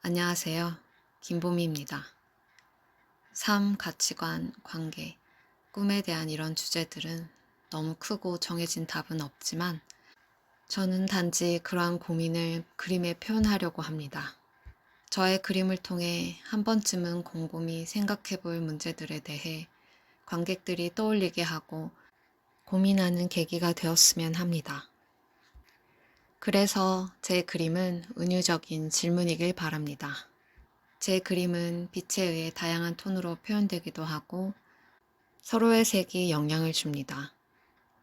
안녕하세요. 김보미입니다. 삶, 가치관, 관계, 꿈에 대한 이런 주제들은 너무 크고 정해진 답은 없지만 저는 단지 그러한 고민을 그림에 표현하려고 합니다. 저의 그림을 통해 한 번쯤은 곰곰이 생각해 볼 문제들에 대해 관객들이 떠올리게 하고 고민하는 계기가 되었으면 합니다. 그래서 제 그림은 은유적인 질문이길 바랍니다. 제 그림은 빛에 의해 다양한 톤으로 표현되기도 하고 서로의 색이 영향을 줍니다.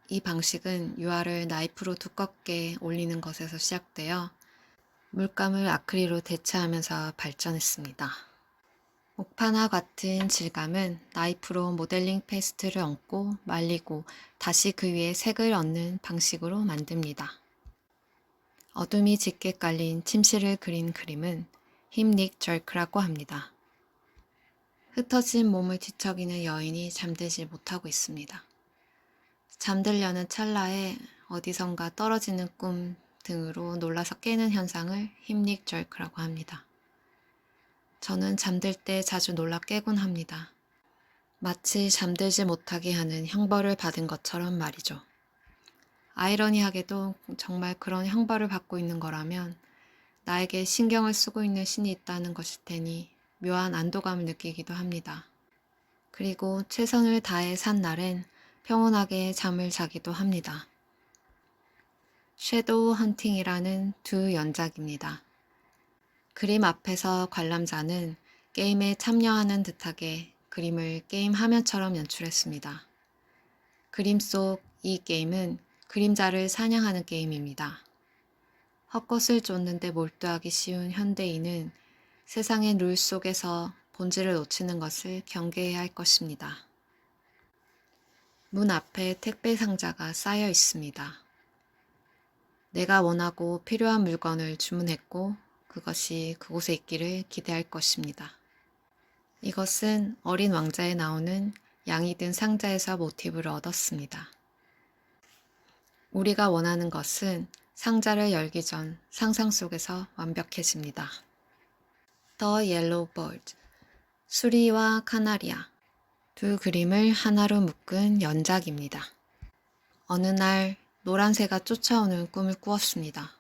이 방식은 유화를 나이프로 두껍게 올리는 것에서 시작되어 물감을 아크릴로 대체하면서 발전했습니다. 옥파나 같은 질감은 나이프로 모델링 페이스트를 얹고 말리고 다시 그 위에 색을 얹는 방식으로 만듭니다. 어둠이 짙게 깔린 침실을 그린 그림은 힘닉 절크라고 합니다. 흩어진 몸을 뒤척이는 여인이 잠들지 못하고 있습니다. 잠들려는 찰나에 어디선가 떨어지는 꿈 등으로 놀라서 깨는 현상을 힘닉 절크라고 합니다. 저는 잠들 때 자주 놀라 깨곤 합니다. 마치 잠들지 못하게 하는 형벌을 받은 것처럼 말이죠. 아이러니하게도 정말 그런 형벌을 받고 있는 거라면 나에게 신경을 쓰고 있는 신이 있다는 것일 테니 묘한 안도감을 느끼기도 합니다. 그리고 최선을 다해 산 날엔 평온하게 잠을 자기도 합니다. 섀도우 헌팅이라는 두 연작입니다. 그림 앞에서 관람자는 게임에 참여하는 듯하게 그림을 게임 화면처럼 연출했습니다. 그림 속 이 게임은 그림자를 사냥하는 게임입니다. 헛것을 쫓는데 몰두하기 쉬운 현대인은 세상의 룰 속에서 본질을 놓치는 것을 경계해야 할 것입니다. 문 앞에 택배 상자가 쌓여 있습니다. 내가 원하고 필요한 물건을 주문했고 그것이 그곳에 있기를 기대할 것입니다. 이것은 어린 왕자에 나오는 양이 든 상자에서 모티브를 얻었습니다. 우리가 원하는 것은 상자를 열기 전 상상 속에서 완벽해집니다. The Yellow Bird, 수리와 카나리아, 두 그림을 하나로 묶은 연작입니다. 어느 날 노란 새가 쫓아오는 꿈을 꾸었습니다.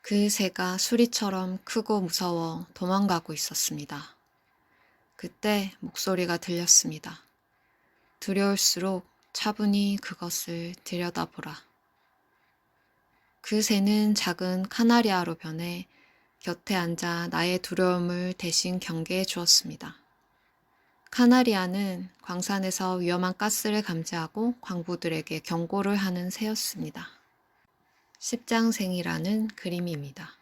그 새가 수리처럼 크고 무서워 도망가고 있었습니다. 그때 목소리가 들렸습니다. 두려울수록 차분히 그것을 들여다보라. 그 새는 작은 카나리아로 변해 곁에 앉아 나의 두려움을 대신 경계해 주었습니다. 카나리아는 광산에서 위험한 가스를 감지하고 광부들에게 경고를 하는 새였습니다. 십장생이라는 그림입니다.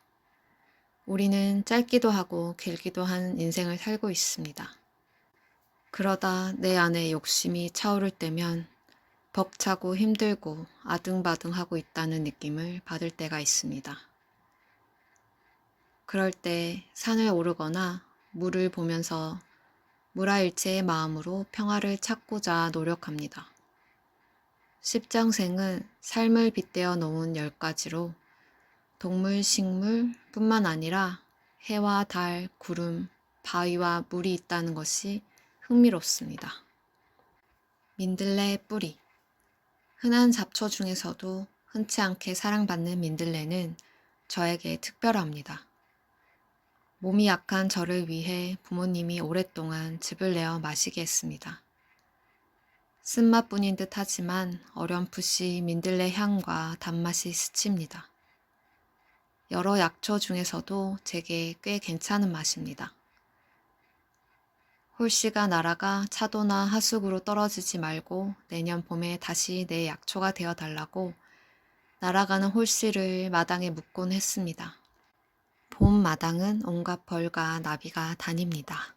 우리는 짧기도 하고 길기도 한 인생을 살고 있습니다. 그러다 내 안에 욕심이 차오를 때면 벅차고 힘들고 아등바등하고 있다는 느낌을 받을 때가 있습니다. 그럴 때 산을 오르거나 물을 보면서 무라일체의 마음으로 평화를 찾고자 노력합니다. 십장생은 삶을 빗대어 놓은 10가지로 동물, 식물 뿐만 아니라 해와 달, 구름, 바위와 물이 있다는 것이 흥미롭습니다. 민들레의 뿌리. 흔한 잡초 중에서도 흔치 않게 사랑받는 민들레는 저에게 특별합니다. 몸이 약한 저를 위해 부모님이 오랫동안 즙을 내어 마시게 했습니다. 쓴맛뿐인 듯 하지만 어렴풋이 민들레 향과 단맛이 스칩니다. 여러 약초 중에서도 제게 꽤 괜찮은 맛입니다. 홀씨가 날아가 차도나 하수구로 떨어지지 말고 내년 봄에 다시 내 약초가 되어 달라고 날아가는 홀씨를 마당에 묻곤 했습니다. 봄 마당은 온갖 벌과 나비가 다닙니다.